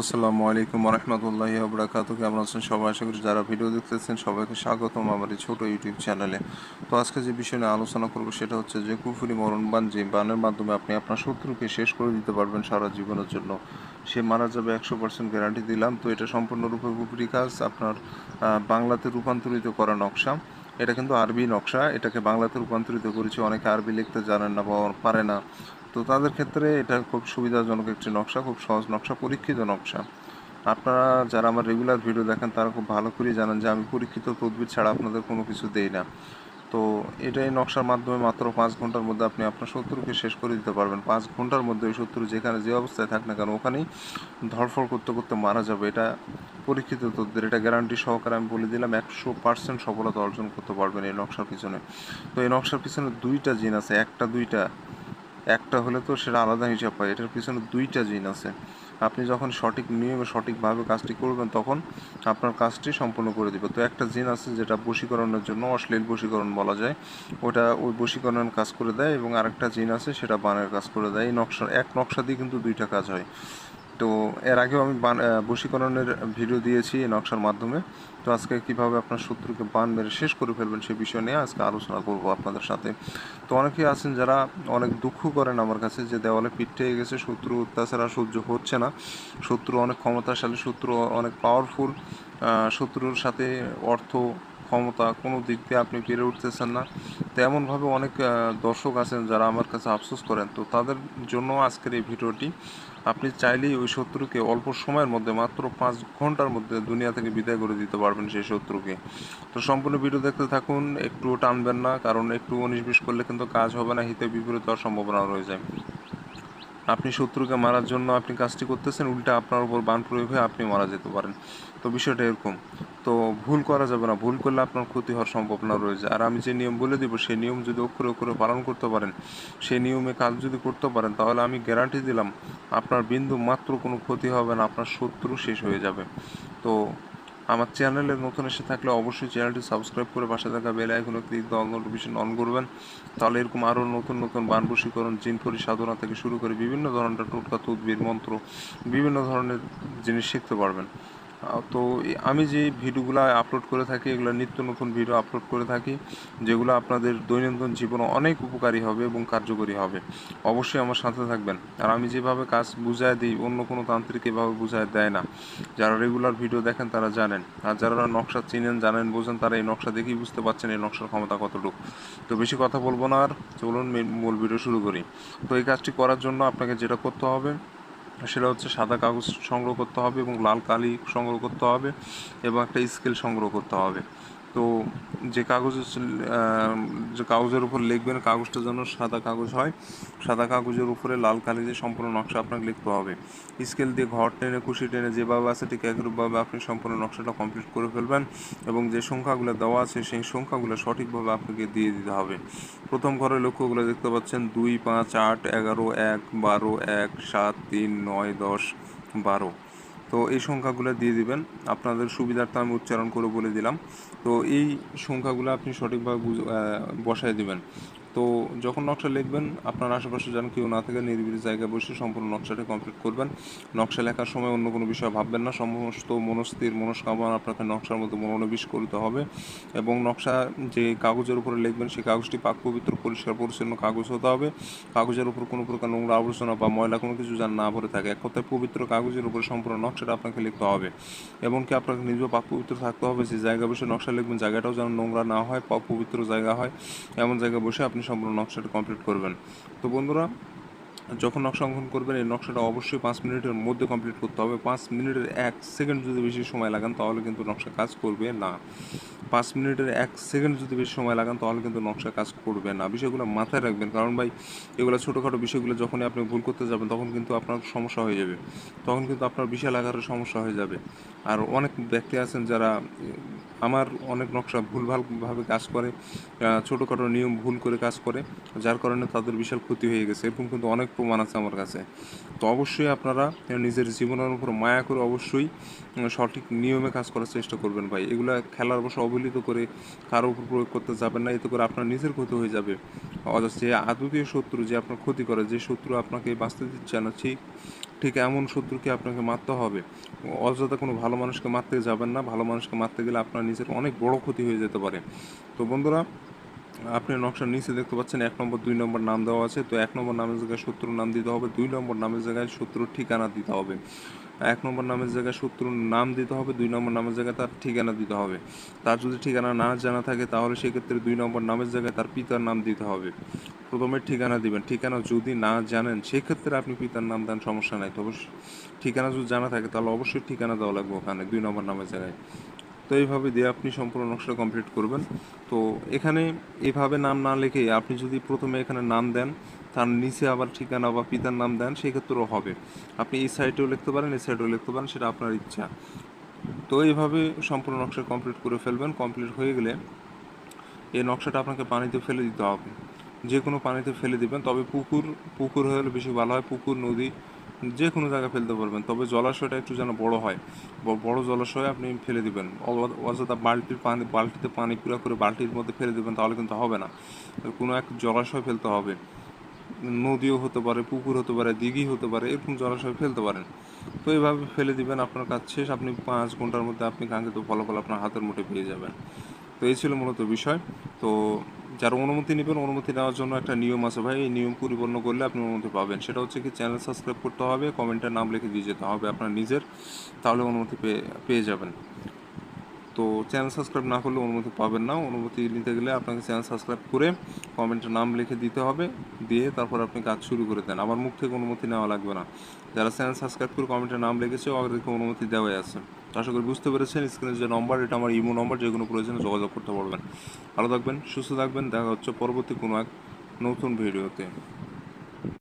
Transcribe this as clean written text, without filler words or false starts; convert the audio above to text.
আসসালামু আলাইকুম রহমতুল্লাহি ওবরাকাতু। কেমন আছেন সবাই? আশা করি যারা ভিডিও দেখতেছেন সবাইকে স্বাগতম আমার এই ছোটো ইউটিউব চ্যানেলে। তো আজকে যে বিষয় নিয়ে আলোচনা করবো সেটা হচ্ছে যে কুফরি মরণ বান, যে বানের মাধ্যমে আপনি আপনার শত্রুকে শেষ করে দিতে পারবেন সারা জীবনের জন্য। সে মারা যাবে 100% গ্যারান্টি দিলাম। তো এটা সম্পূর্ণরূপে কুফরি কাজ, আপনার বাংলাতে রূপান্তরিত করা নকশা। এটা কিন্তু আরবি নকশা, এটাকে বাংলাতে রূপান্তরিত করেছি। অনেকে আরবি লিখতে জানেন না বা পারে না, তো তাদের ক্ষেত্রে এটা খুব সুবিধাজনক একটি নকশা, খুব সহজ নকশা, পরীক্ষিত নকশা। আপনারা যারা আমার রেগুলার ভিডিও দেখেন তারা খুব ভালো করেই জানেন যে আমি পরীক্ষিত তদবির ছাড়া আপনাদের কোনো কিছু দেই না। তো এটাই নকশার মাধ্যমে মাত্র 5 ঘন্টার মধ্যে আপনি আপনার শত্রুকে শেষ করে দিতে পারবেন। 5 ঘন্টার মধ্যে ওই শত্রু যেখানে যে অবস্থায় থাক না কেন ওখানেই ধরফড় করতে করতে মারা যাবে। এটা পরীক্ষিত তদবির, এটা গ্যারান্টি সহকারে আমি বলে দিলাম। 100% সফলতা অর্জন করতে পারবেন এই নকশার পিছনে। তো এই নকশার পিছনে দুইটা জিন আছে, একটা হলে তো সেটা আলাদা হিসাব পায়, এটার পিছনে দুইটা জিন আছে। আপনি যখন সঠিক নিয়মে সঠিকভাবে কাজটি করবেন তখন আপনার কাজটি সম্পূর্ণ করে দিবে। তো একটা জিন আছে যেটা বশীকরণের জন্য, অশ্লীল বশীকরণ বলা যায়, ওই বশীকরণের কাজ করে দেয়, এবং আরেকটা জিন আছে সেটা বানের কাজ করে দেয়। এই নকশা দিয়ে কিন্তু দুইটা কাজ হয়। তো এর আগেও আমি বশীকরণের ভিডিও দিয়েছি এই নকশার মাধ্যমে। তো আজকে কিভাবে আপনার শত্রুকে বান মেরে শেষ করে ফেলবেন সে বিষয় নিয়ে আজকে আলোচনা করব আপনাদের সাথে। তো অনেকেই আছেন যারা অনেক দুঃখ করেন আমার কাছে যে দেওয়ালে পিঠ থেকে গেছে, শত্রু অত্যাচার আর সহ্য হচ্ছে না, শত্রু অনেক ক্ষমতাশালী, শত্রু অনেক পাওয়ারফুল, শত্রুর সাথে অর্থ ক্ষমতা কোনো দিক দিয়ে আপনি পেরে উঠতেছেন না। তো এমনভাবে অনেক দর্শক আছেন যারা আমার কাছে আফসোস করেন। তো তাদের জন্য আজকের এই ভিডিওটি। আপনি চাইলেই ওই শত্রুকে অল্প সময়ের মধ্যে, মাত্র 5 ঘন্টার মধ্যে দুনিয়া থেকে বিদায় করে দিতে পারবেন সেই শত্রুকে। তো সম্পূর্ণ ভিডিও দেখতে থাকুন, একটু টানবেন না, কারণ একটু 19-20 করলে কিন্তু কাজ হবে না, হিতে বিপরীত হওয়ার সম্ভাবনা রয়ে যায়। আপনি শত্রুকে মারার জন্য আপনি কাজটি করতেছেন, উল্টা আপনার উপর বান প্রয়োগ হয়ে আপনি মারা যেতে পারেন। তো বিষয়টা এরকম। তো ভুল করা যাবে না, ভুল করলে আপনার ক্ষতি হওয়ার সম্ভাবনা রয়েছে। আর আমি যে নিয়ম বলে দিব সেই নিয়ম যদি অক্ষরে অক্ষরে পালন করতে পারেন, সেই নিয়মে কাজ যদি করতে পারেন, তাহলে আমি গ্যারান্টি দিলাম আপনার বিন্দু মাত্র কোনো ক্ষতি হবে না, আপনার শত্রু শেষ হয়ে যাবে। তো আমার চ্যানেলে নতুন এসে থাকলে অবশ্যই চ্যানেলটি সাবস্ক্রাইব করে পাশে থাকা বেল আইকনে ক্লিক দিয়ে অল নোটিফিকেশন অন করবেন। তাহলে এরকম আরও নতুন নতুন বান বশীকরণ, জিনপরি সাধনা থেকে শুরু করে বিভিন্ন ধরনের টোটকা, তদবির, মন্ত্র, বিভিন্ন ধরনের জিনিস শিখতে পারবেন। তো আমি যে ভিডিওগুলো আপলোড করে থাকি, এগুলো নিত্য নতুন ভিডিও আপলোড করে থাকি, যেগুলো আপনাদের দৈনন্দিন জীবনে অনেক উপকারী হবে এবং কার্যকরী হবে। অবশ্যই আমার সাথে থাকবেন। আর আমি যেভাবে কাজ বুঝায় দিই অন্য কোনো তান্ত্রিক এভাবে বুঝায় দেয় না। যারা রেগুলার ভিডিও দেখেন তারা জানেন, আর যারা নকশা চিনেন, জানেন, বোঝেন, তারা এই নকশা দেখেই বুঝতে পারছেন এই নকশার ক্ষমতা কতটুকু। তো বেশি কথা বলবো না, আর চলুন মূল ভিডিও শুরু করি। তো এই কাজটি করার জন্য আপনাকে যেটা করতে হবে সেটা হচ্ছে সাদা কাগজ সংগ্রহ করতে হবে এবং লাল কালি সংগ্রহ করতে হবে এবং একটা স্কেল সংগ্রহ করতে হবে। তো যে যে কাগজের উপর লিখবেন, কাগজটা যেন সাদা কাগজ হয়, সাদা কাগজের উপরে লাল কালি দিয়ে সম্পূর্ণ নকশা আপনাকে লিখতে হবে। স্কেল দিয়ে ঘর টেনে, কুশি টেনে যেভাবে আছে ঠিক একরূপভাবে আপনি সম্পূর্ণ নকশাটা কমপ্লিট করে ফেলবেন, এবং যে সংখ্যাগুলো দেওয়া আছে সেই সংখ্যাগুলো সঠিকভাবে আপনাকে দিয়ে দিতে হবে। প্রথম ঘরের লক্ষ্যগুলো দেখতে পাচ্ছেন 2, 5, 8, 11, 1, 12, 1, 7, 3, 9, 10, 12। তো এই সংখ্যাগুলো দিয়ে দিবেন। আপনাদের সুবিধার্থে আমি উচ্চারণ করে বলে দিলাম। তো এই সংখ্যাগুলো আপনি সঠিকভাবে বসায় দিবেন। তো যখন নকশা লিখবেন, আপনার আশেপাশে যেন কেউ না থাকে, নিরিবিলি জায়গায় বসে সম্পূর্ণ নকশাটা কমপ্লিট করবেন। নকশা লেখার সময় অন্য কোনো বিষয় ভাববেন না, সমস্ত মনস্থির মনস্কামনা আপনাকে নকশার মধ্যে মনোনিবেশ করতে হবে। এবং নকশা যে কাগজের উপরে লিখবেন সেই কাগজটি পাক পবিত্র, পরিষ্কার পরিচ্ছন্ন কাগজ হতে হবে। কাগজের উপর কোনো প্রকার নোংরা আবর্জনা বা ময়লা কোনো কিছু যেন না ভরে থাকে। এক কথায় পবিত্র কাগজের উপরে সম্পূর্ণ নকশাটা আপনাকে লিখতে হবে। এমনকি আপনাকে নিজেও পাক পবিত্র থাকতে হবে, যে জায়গায় বসে নকশা লিখবেন জায়গাটাও যেন নোংরা না হয়, পবিত্র জায়গা হয়, এমন জায়গায় বসে আপনি সম্পূর্ণ নকশাটা কমপ্লিট করবেন। তো বন্ধুরা, যখন নকশা অঙ্কন করবেন এই নকশাটা অবশ্যই 5 মিনিটের মধ্যে কমপ্লিট করতে হবে। 5 মিনিটের 1 সেকেন্ড যদি বেশি সময় লাগান তাহলে কিন্তু নকশা কাজ করবে না। 5 মিনিটের 1 সেকেন্ড যদি বেশি সময় লাগান তাহলে কিন্তু নকশা কাজ করবে না। বিষয়গুলো মাথায় রাখবেন, কারণ ভাই এগুলো ছোটোখাটো বিষয়গুলো যখনই আপনি ভুল করতে যাবেন তখন কিন্তু আপনার সমস্যা হয়ে যাবে, তখন কিন্তু আপনার বিশাল আকারের সমস্যা হয়ে যাবে। আর অনেক ব্যক্তি আছেন যারা আমার অনেক নকশা ভুলভালভাবে কাজ করে, ছোটোখাটো নিয়ম ভুল করে কাজ করে, যার কারণে তাদের বিশাল ক্ষতি হয়ে গেছে। এরকম কিন্তু অনেক প্রমাণ আছে আমার কাছে। তো অবশ্যই আপনারা নিজের জীবনের উপর মায়া করে অবশ্যই সঠিক নিয়মে কাজ করার চেষ্টা করবেন ভাই। এগুলা খেলার বসে অবহেলিত করে কারো উপর প্রয়োগ করতে যাবেন না, এতে করে আপনার নিজের ক্ষতি হয়ে যাবে। অথচ যে আদতীয় শত্রু, যে আপনার ক্ষতি করে, যে শত্রু আপনাকে বাঁচতে দিচ্ছে না, ঠিক ঠিক এমন শত্রুকে আপনাকে মারতে হবে। অযথা কোনো ভালো মানুষকে মারতে যাবেন না। ভালো মানুষকে মারতে গেলে আপনার নিজের অনেক বড় ক্ষতি হয়ে যেতে পারে। তো বন্ধুরা, আপনি নকশার নিচে দেখতে পাচ্ছেন ১ নম্বর ২ নম্বর নাম দেওয়া আছে। তো ১ নম্বর নামের জায়গায় শত্রুর নাম দিতে হবে, ২ নম্বর নামের জায়গায় শত্রুর ঠিকানা দিতে হবে। ১ নম্বর নামের জায়গায় শত্রুর নাম দিতে হবে, ২ নম্বর নামের জায়গায় তার ঠিকানা দিতে হবে। তার যদি ঠিকানা না জানা থাকে তাহলে সেক্ষেত্রে ২ নম্বর নামের জায়গায় তার পিতার নাম দিতে হবে। প্রথমে ঠিকানা দিবেন। ঠিকানা যদি না জানেন সেক্ষেত্রে আপনি পিতার নাম দেন, সমস্যা নাই। তবে ঠিকানা যদি জানা থাকে তাহলে অবশ্যই ঠিকানা দেওয়া লাগবে ওখানে ২ নম্বর নামের জায়গায়। তো এইভাবে দিয়ে আপনি সম্পূর্ণ নকশাটা কমপ্লিট করবেন। তো এখানে এভাবে নাম না লিখে আপনি যদি প্রথমে এখানে নাম দেন, তার নিচে আবার ঠিকানা বা পিতার নাম দেন, সেক্ষেত্রেও হবে। আপনি এই সাইডেও লিখতে পারেন, এই সাইডেও লিখতে পারেন, সেটা আপনার ইচ্ছা। তো এইভাবে সম্পূর্ণ নকশা কমপ্লিট করে ফেলবেন। কমপ্লিট হয়ে গেলে এই নকশাটা আপনাকে পানিতে ফেলে দিতে হবে। যে কোনো পানিতে ফেলে দিবেন, তবে পুকুর হলে বেশি ভালো হয়। পুকুর, নদী, যে কোনো জায়গায় ফেলতে পারবেন, তবে জলাশয়টা একটু যেন বড় হয়। বড় জলাশয়ে আপনি ফেলে দিবেন। অযথা বালতিতে পানি পুরা করে বালতির মধ্যে ফেলে দিবেন, তাহলে কিন্তু হবে না। কোনো এক জলাশয় ফেলতে হবে। নদীও হতে পারে, পুকুর হতে পারে, দিঘি হতে পারে, এরকম জলাশয়ে ফেলতে পারেন। তো এইভাবে ফেলে দিবেন, আপনার কাজ শেষ। আপনি 5 ঘন্টার মধ্যে আপনি কাঙ্ক্ষিত ফলাফল আপনার হাতের মুঠে পেয়ে যাবেন। তো এই ছিল মূলত বিষয়। তো যারা অনুমতি নেবেন, অনুমতি নেওয়ার জন্য একটা নিয়ম আছে ভাই। এই নিয়ম পরিপূর্ণ করলে আপনি অনুমতি পাবেন। সেটা হচ্ছে কি, চ্যানেল সাবস্ক্রাইব করতে হবে, কমেন্টের নাম লিখে দিয়ে যেতে হবে আপনার নিজের, তাহলে অনুমতি পেয়ে যাবেন। তো চ্যানেল সাবস্ক্রাইব না করলে অনুমতি পাবেন না। অনুমতি নিতে গেলে আপনাকে চ্যানেল সাবস্ক্রাইব করে কমেন্টের নাম লিখে দিতে হবে, দিয়ে তারপর আপনি কাজ শুরু করে দেন। আমার মুখ থেকে অনুমতি নেওয়া লাগবে না। যারা চ্যানেল সাবস্ক্রাইব করে কমেন্টের নাম লিখেছে ওদেরকে অনুমতি দেওয়াই আছে। তো আশা করি বুঝতে পেরেছেন। স্ক্রিনে যে নম্বর, এটা আমার ইমো নম্বর, যে কোনো প্রয়োজনে যোগাযোগ করতে পারবেন। ভালো থাকবেন, সুস্থ থাকবেন। দেখা হচ্ছে পরবর্তী কোনো এক নতুন ভিডিওতে।